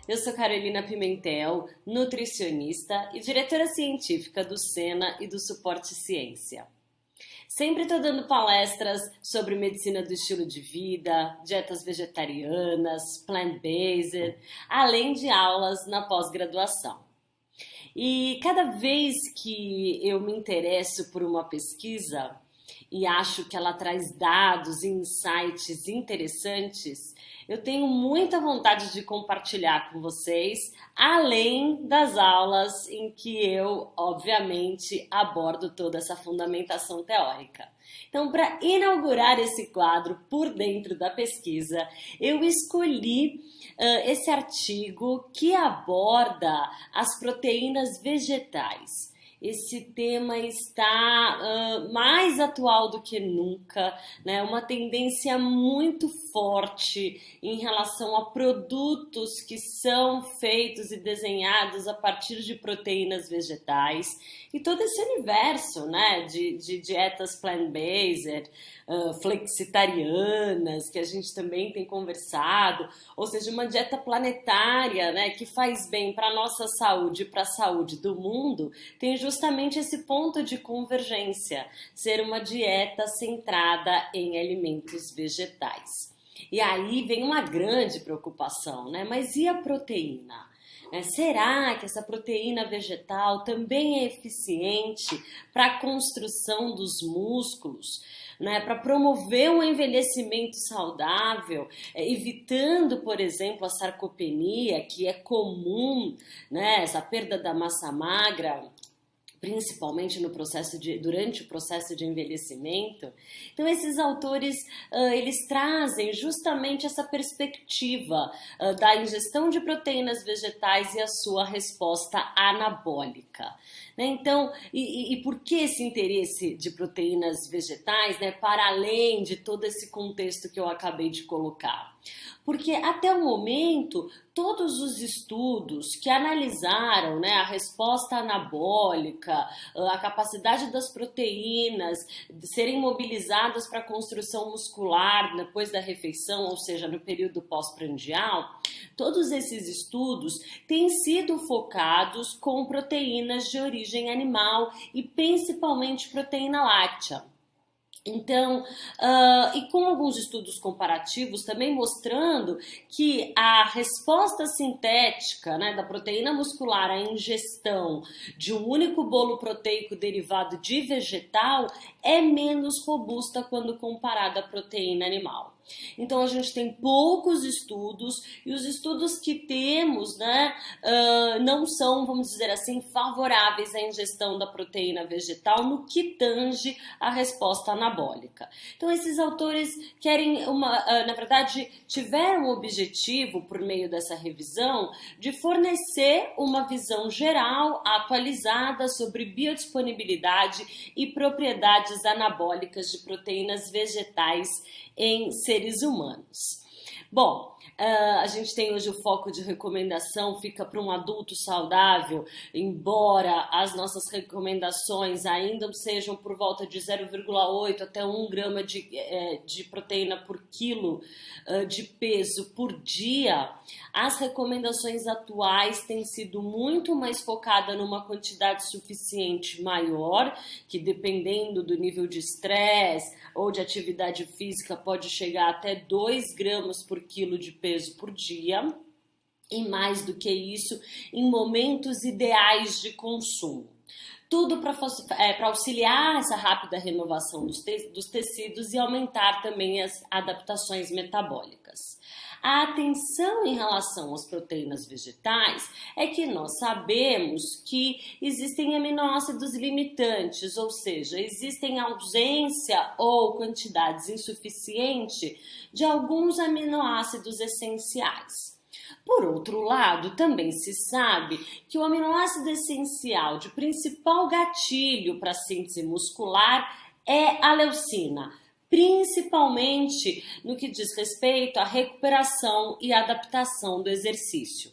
Eu sou Carolina Pimentel, nutricionista e diretora científica do Sena e do Suporte Ciência. Sempre estou dando palestras sobre medicina do estilo de vida, dietas vegetarianas, plant-based, além de aulas na pós-graduação. E cada vez que eu me interesso por uma pesquisa e acho que ela traz dados e insights interessantes, eu tenho muita vontade de compartilhar com vocês, além das aulas em que eu, obviamente, abordo toda essa fundamentação teórica. Então, para inaugurar esse quadro por dentro da pesquisa, eu escolhi esse artigo que aborda as proteínas vegetais. Esse tema está mais atual do que nunca, né? Uma tendência muito forte em relação a produtos que são feitos e desenhados a partir de proteínas vegetais e todo esse universo, né, de dietas plant-based, flexitarianas, que a gente também tem conversado, ou seja, uma dieta planetária, né, que faz bem para a nossa saúde e para a saúde do mundo, tem justamente esse ponto de convergência, ser uma dieta centrada em alimentos vegetais. E aí vem uma grande preocupação, né? Mas e a proteína? Será que essa proteína vegetal também é eficiente para a construção dos músculos, né, para promover um envelhecimento saudável, evitando, por exemplo, a sarcopenia, que é comum, né, essa perda da massa magra, principalmente durante o processo de envelhecimento. Então, esses autores, eles trazem justamente essa perspectiva da ingestão de proteínas vegetais e a sua resposta anabólica. Né? Então, e por que esse interesse de proteínas vegetais, né, para além de todo esse contexto que eu acabei de colocar? Porque até o momento, todos os estudos que analisaram, né, a resposta anabólica, a capacidade das proteínas de serem mobilizadas para a construção muscular depois da refeição, ou seja, no período pós-prandial, todos esses estudos têm sido focados com proteínas de origem animal e principalmente proteína láctea. Então, e com alguns estudos comparativos também mostrando que a resposta sintética, né, da proteína muscular à ingestão de um único bolo proteico derivado de vegetal é menos robusta quando comparada à proteína animal. Então, a gente tem poucos estudos e os estudos que temos, né, não são, vamos dizer assim, favoráveis à ingestão da proteína vegetal no que tange a resposta anabólica. Então, esses autores querem na verdade, tiveram o objetivo, por meio dessa revisão, de fornecer uma visão geral, atualizada sobre biodisponibilidade e propriedades anabólicas de proteínas vegetais em seres humanos. Bom, a gente tem hoje o foco de recomendação, fica para um adulto saudável, embora as nossas recomendações ainda sejam por volta de 0,8 até 1 grama de proteína por quilo de peso por dia, as recomendações atuais têm sido muito mais focadas numa quantidade suficiente maior, que dependendo do nível de estresse ou de atividade física pode chegar até 2 gramas por quilo de peso por dia, e mais do que isso, em momentos ideais de consumo. Tudo para auxiliar essa rápida renovação dos tecidos e aumentar também as adaptações metabólicas. A atenção em relação às proteínas vegetais é que nós sabemos que existem aminoácidos limitantes, ou seja, existem ausência ou quantidades insuficientes de alguns aminoácidos essenciais. Por outro lado, também se sabe que o aminoácido essencial de principal gatilho para a síntese muscular é a leucina, principalmente no que diz respeito à recuperação e adaptação do exercício.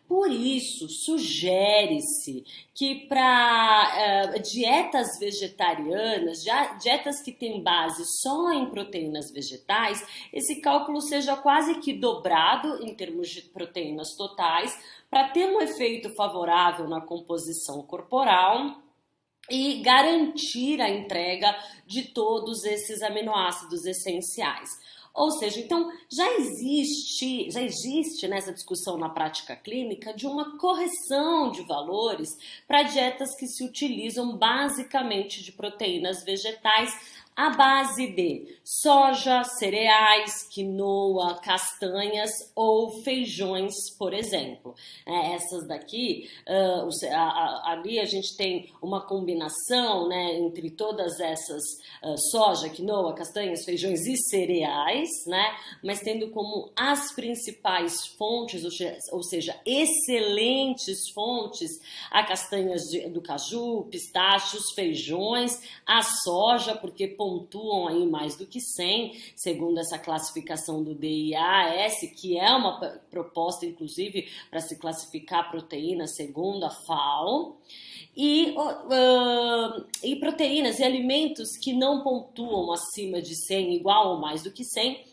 Por isso, sugere-se que para dietas vegetarianas, dietas que têm base só em proteínas vegetais, esse cálculo seja quase que dobrado em termos de proteínas totais, para ter um efeito favorável na composição corporal e garantir a entrega de todos esses aminoácidos essenciais. Ou seja, então já existe nessa discussão na prática clínica de uma correção de valores para dietas que se utilizam basicamente de proteínas vegetais à base de soja, cereais, quinoa, castanhas ou feijões, por exemplo. Essas daqui, ali a gente tem uma combinação, né, entre todas essas soja, quinoa, castanhas, feijões e cereais, né, mas tendo como as principais fontes, ou seja, excelentes fontes, a castanhas do caju, pistácios, feijões, a soja, porque pontuam aí mais do que 100, segundo essa classificação do DIAS, que é uma proposta, inclusive, para se classificar proteína segundo a FAO. E proteínas e alimentos que não pontuam acima de 100, igual ou mais do que 100,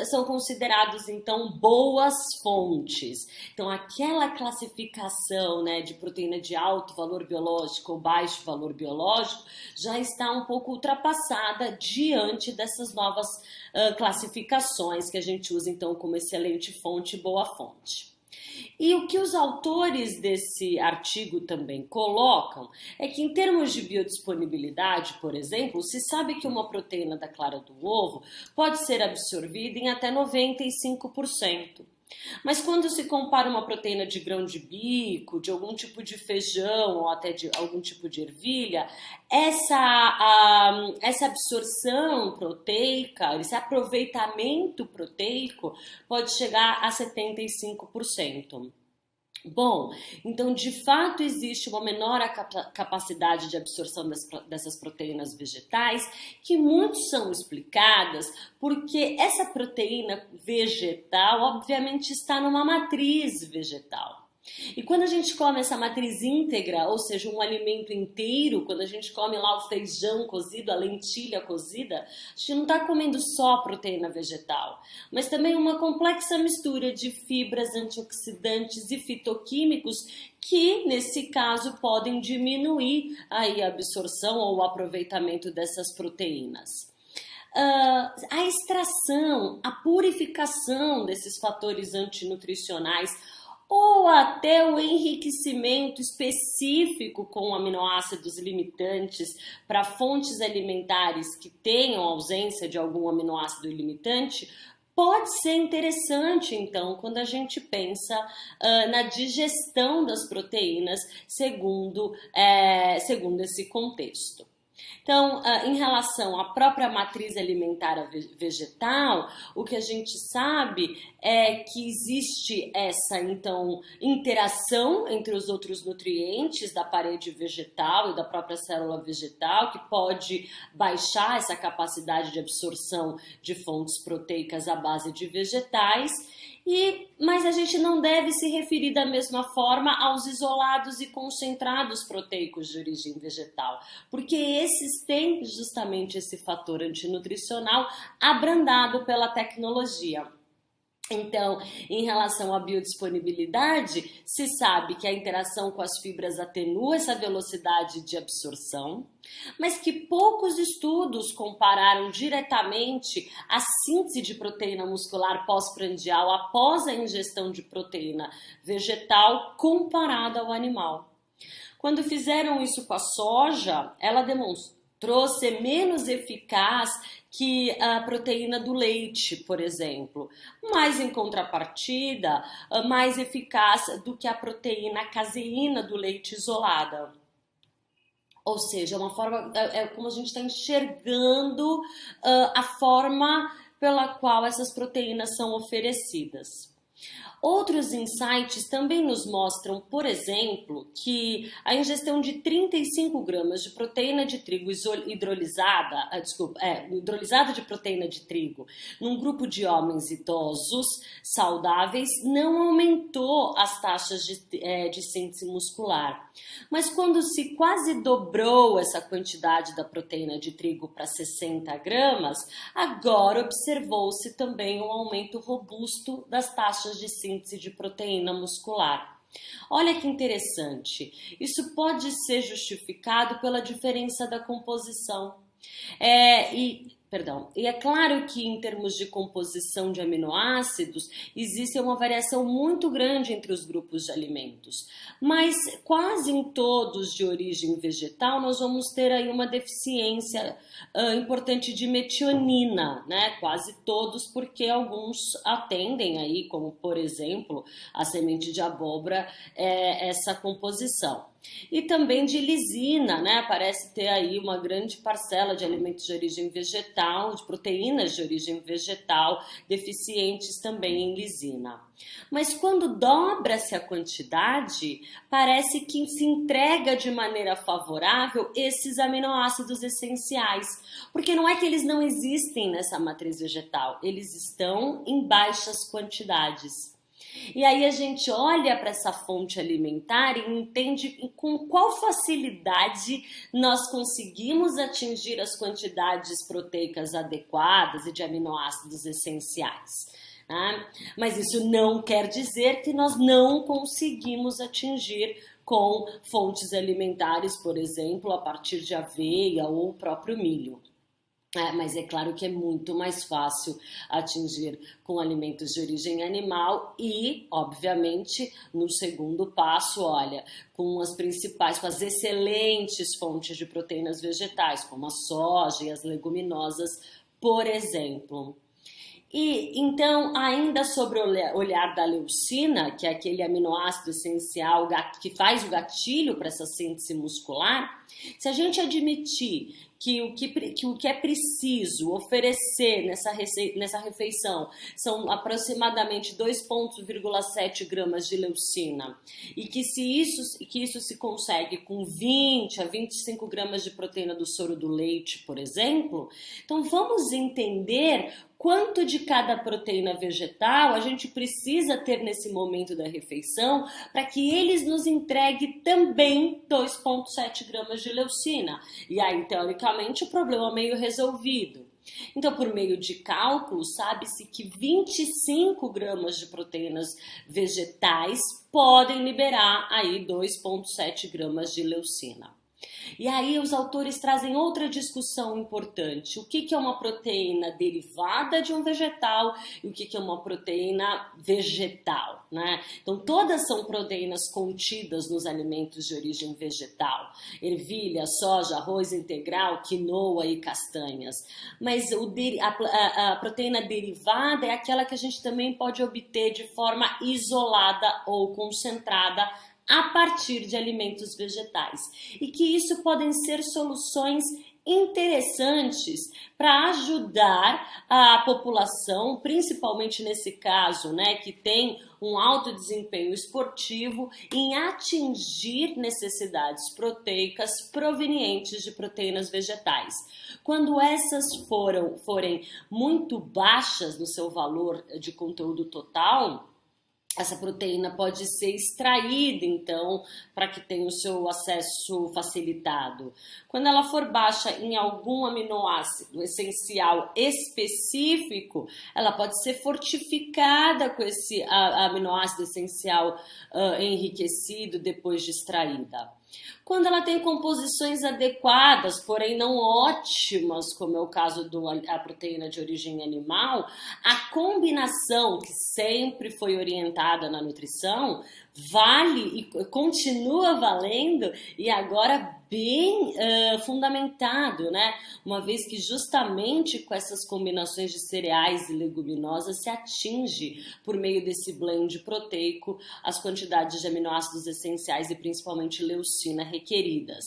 são considerados, então, boas fontes. Então, aquela classificação, né, de proteína de alto valor biológico ou baixo valor biológico já está um pouco ultrapassada diante dessas novas classificações que a gente usa, então, como excelente fonte e boa fonte. E o que os autores desse artigo também colocam é que, em termos de biodisponibilidade, por exemplo, se sabe que uma proteína da clara do ovo pode ser absorvida em até 95%. Mas quando se compara uma proteína de grão de bico, de algum tipo de feijão ou até de algum tipo de ervilha, essa absorção proteica, esse aproveitamento proteico pode chegar a 75%. Bom, então de fato existe uma menor capacidade de absorção dessas proteínas vegetais, que muito são explicadas porque essa proteína vegetal obviamente está numa matriz vegetal. E quando a gente come essa matriz íntegra, ou seja, um alimento inteiro, quando a gente come lá o feijão cozido, a lentilha cozida, a gente não está comendo só proteína vegetal, mas também uma complexa mistura de fibras, antioxidantes e fitoquímicos que, nesse caso, podem diminuir aí a absorção ou o aproveitamento dessas proteínas. A extração, a purificação desses fatores antinutricionais ou até o enriquecimento específico com aminoácidos limitantes para fontes alimentares que tenham ausência de algum aminoácido limitante, pode ser interessante, então, quando a gente pensa na digestão das proteínas segundo esse contexto. Então, em relação à própria matriz alimentar vegetal, o que a gente sabe é que existe essa, então, interação entre os outros nutrientes da parede vegetal e da própria célula vegetal, que pode baixar essa capacidade de absorção de fontes proteicas à base de vegetais. Mas a gente não deve se referir da mesma forma aos isolados e concentrados proteicos de origem vegetal, porque esses têm justamente esse fator antinutricional abrandado pela tecnologia. Então, em relação à biodisponibilidade, se sabe que a interação com as fibras atenua essa velocidade de absorção, mas que poucos estudos compararam diretamente a síntese de proteína muscular pós-prandial após a ingestão de proteína vegetal comparada ao animal. Quando fizeram isso com a soja, ela demonstrou ser menos eficaz que a proteína do leite, por exemplo, mas em contrapartida, mais eficaz do que a proteína caseína do leite isolada. Ou seja, uma forma, é como a gente está enxergando a forma pela qual essas proteínas são oferecidas. Outros insights também nos mostram, por exemplo, que a ingestão de 35 gramas de proteína de trigo hidrolisada de proteína de trigo num grupo de homens idosos saudáveis não aumentou as taxas de síntese muscular. Mas quando se quase dobrou essa quantidade da proteína de trigo para 60 gramas, agora observou-se também um aumento robusto das taxas de síntese de proteína muscular. Olha que interessante, isso pode ser justificado pela diferença da composição. E é claro que em termos de composição de aminoácidos, existe uma variação muito grande entre os grupos de alimentos, mas quase em todos de origem vegetal nós vamos ter aí uma deficiência importante de metionina, né? Quase todos, porque alguns atendem aí, como por exemplo a semente de abóbora, essa composição. E também de lisina, né? Parece ter aí uma grande parcela de alimentos de origem vegetal, de proteínas de origem vegetal, deficientes também em lisina. Mas quando dobra-se a quantidade, parece que se entrega de maneira favorável esses aminoácidos essenciais, porque não é que eles não existem nessa matriz vegetal, eles estão em baixas quantidades. E aí a gente olha para essa fonte alimentar e entende com qual facilidade nós conseguimos atingir as quantidades proteicas adequadas e de aminoácidos essenciais. Né? Mas isso não quer dizer que nós não conseguimos atingir com fontes alimentares, por exemplo, a partir de aveia ou o próprio milho. Mas é claro que é muito mais fácil atingir com alimentos de origem animal e, obviamente, no segundo passo, olha, com as excelentes fontes de proteínas vegetais, como a soja e as leguminosas, por exemplo. E então, ainda sobre o olhar da leucina, que é aquele aminoácido essencial que faz o gatilho para essa síntese muscular, se a gente admitir que o que é preciso oferecer nessa refeição são aproximadamente 2,7 gramas de leucina e que isso se consegue com 20 a 25 gramas de proteína do soro do leite, por exemplo, então vamos entender quanto de cada proteína vegetal a gente precisa ter nesse momento da refeição para que eles nos entreguem também 2,7 gramas de leucina. E aí, teoricamente, o problema meio resolvido. Então, por meio de cálculo, sabe-se que 25 gramas de proteínas vegetais podem liberar aí 2,7 gramas de leucina. E aí os autores trazem outra discussão importante. O que é uma proteína derivada de um vegetal e o que é uma proteína vegetal, né? Então todas são proteínas contidas nos alimentos de origem vegetal. Ervilha, soja, arroz integral, quinoa e castanhas. Mas a proteína derivada é aquela que a gente também pode obter de forma isolada ou concentrada a partir de alimentos vegetais. E que isso podem ser soluções interessantes para ajudar a população, principalmente nesse caso, né, que tem um alto desempenho esportivo, em atingir necessidades proteicas provenientes de proteínas vegetais. Quando essas forem muito baixas no seu valor de conteúdo total, essa proteína pode ser extraída, então, para que tenha o seu acesso facilitado. Quando ela for baixa em algum aminoácido essencial específico, ela pode ser fortificada com esse aminoácido essencial enriquecido depois de extraída. Quando ela tem composições adequadas, porém não ótimas, como é o caso da proteína de origem animal, a combinação que sempre foi orientada na nutrição vale e continua valendo e agora bem fundamentado, né? Uma vez que justamente com essas combinações de cereais e leguminosas se atinge, por meio desse blend proteico, as quantidades de aminoácidos essenciais e principalmente leucina requeridas.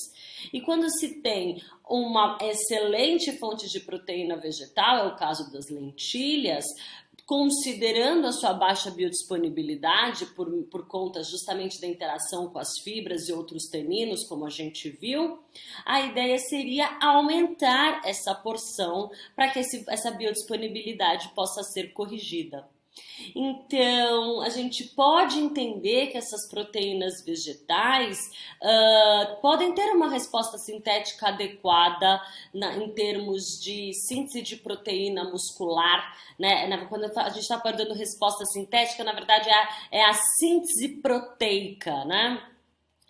E quando se tem uma excelente fonte de proteína vegetal, é o caso das lentilhas, considerando a sua baixa biodisponibilidade por conta justamente da interação com as fibras e outros taninos, como a gente viu, a ideia seria aumentar essa porção para que essa biodisponibilidade possa ser corrigida. Então, a gente pode entender que essas proteínas vegetais podem ter uma resposta sintética adequada em termos de síntese de proteína muscular, né? Quando a gente está falando resposta sintética, na verdade é a síntese proteica, né?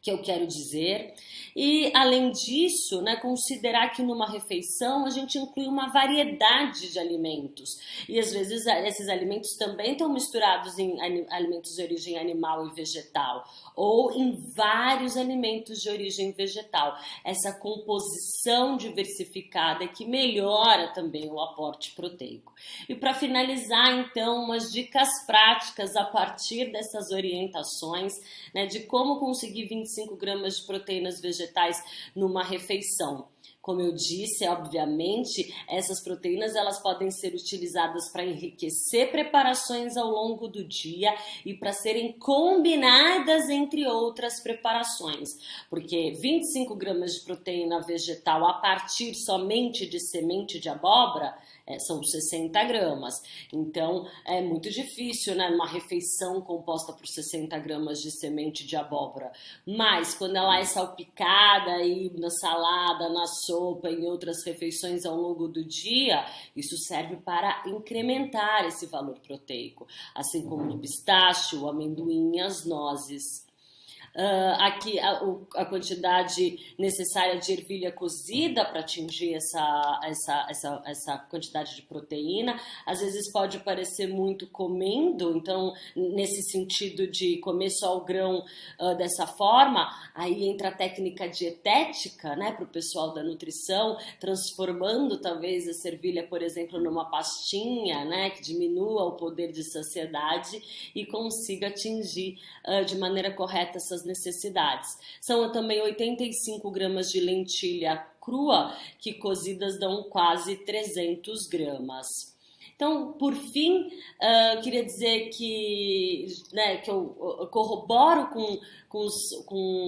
Que eu quero dizer. E, além disso, né, considerar que numa refeição a gente inclui uma variedade de alimentos. E, às vezes, esses alimentos também estão misturados em alimentos de origem animal e vegetal, ou em vários alimentos de origem vegetal. Essa composição diversificada é que melhora também o aporte proteico. E, para finalizar, então, umas dicas práticas a partir dessas orientações, né, de como conseguir 25 gramas de proteínas vegetais numa refeição. Como eu disse, obviamente, essas proteínas elas podem ser utilizadas para enriquecer preparações ao longo do dia e para serem combinadas entre outras preparações. Porque 25 gramas de proteína vegetal a partir somente de semente de abóbora são 60 gramas. Então, é muito difícil, né, uma refeição composta por 60 gramas de semente de abóbora. Mas, quando ela é salpicada aí na salada, na sopa, em outras refeições ao longo do dia, isso serve para incrementar esse valor proteico. Assim como no pistache, o amendoim e as nozes. Aqui a quantidade necessária de ervilha cozida para atingir essa quantidade de proteína. Às vezes pode parecer muito comendo, então nesse sentido de comer só o grão dessa forma, aí entra a técnica dietética, né, para o pessoal da nutrição, transformando talvez essa ervilha, por exemplo, numa pastinha, né, que diminua o poder de saciedade e consiga atingir de maneira correta essas necessidades. São também 85 gramas de lentilha crua, que cozidas dão quase 300 gramas. Então, por fim, queria dizer que eu corroboro com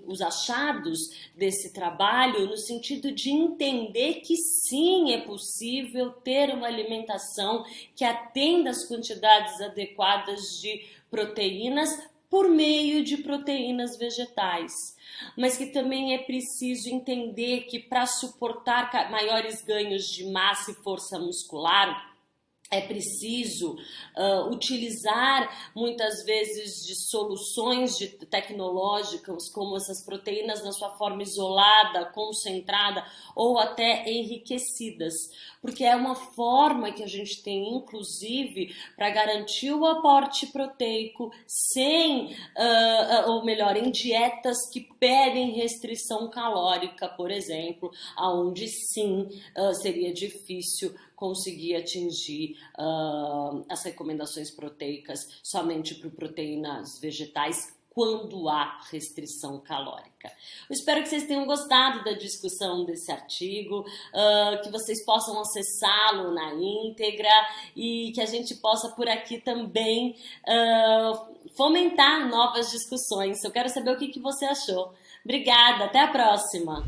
os achados desse trabalho no sentido de entender que sim, é possível ter uma alimentação que atenda às quantidades adequadas de proteínas por meio de proteínas vegetais, mas que também é preciso entender que para suportar maiores ganhos de massa e força muscular, é preciso utilizar muitas vezes de soluções tecnológicas como essas proteínas na sua forma isolada, concentrada ou até enriquecidas, porque é uma forma que a gente tem inclusive para garantir o aporte proteico sem, ou melhor, em dietas que pedem restrição calórica, por exemplo, aonde sim seria difícil conseguir atingir as recomendações proteicas somente para proteínas vegetais quando há restrição calórica. Eu espero que vocês tenham gostado da discussão desse artigo, que vocês possam acessá-lo na íntegra e que a gente possa por aqui também fomentar novas discussões. Eu quero saber o que você achou. Obrigada, até a próxima!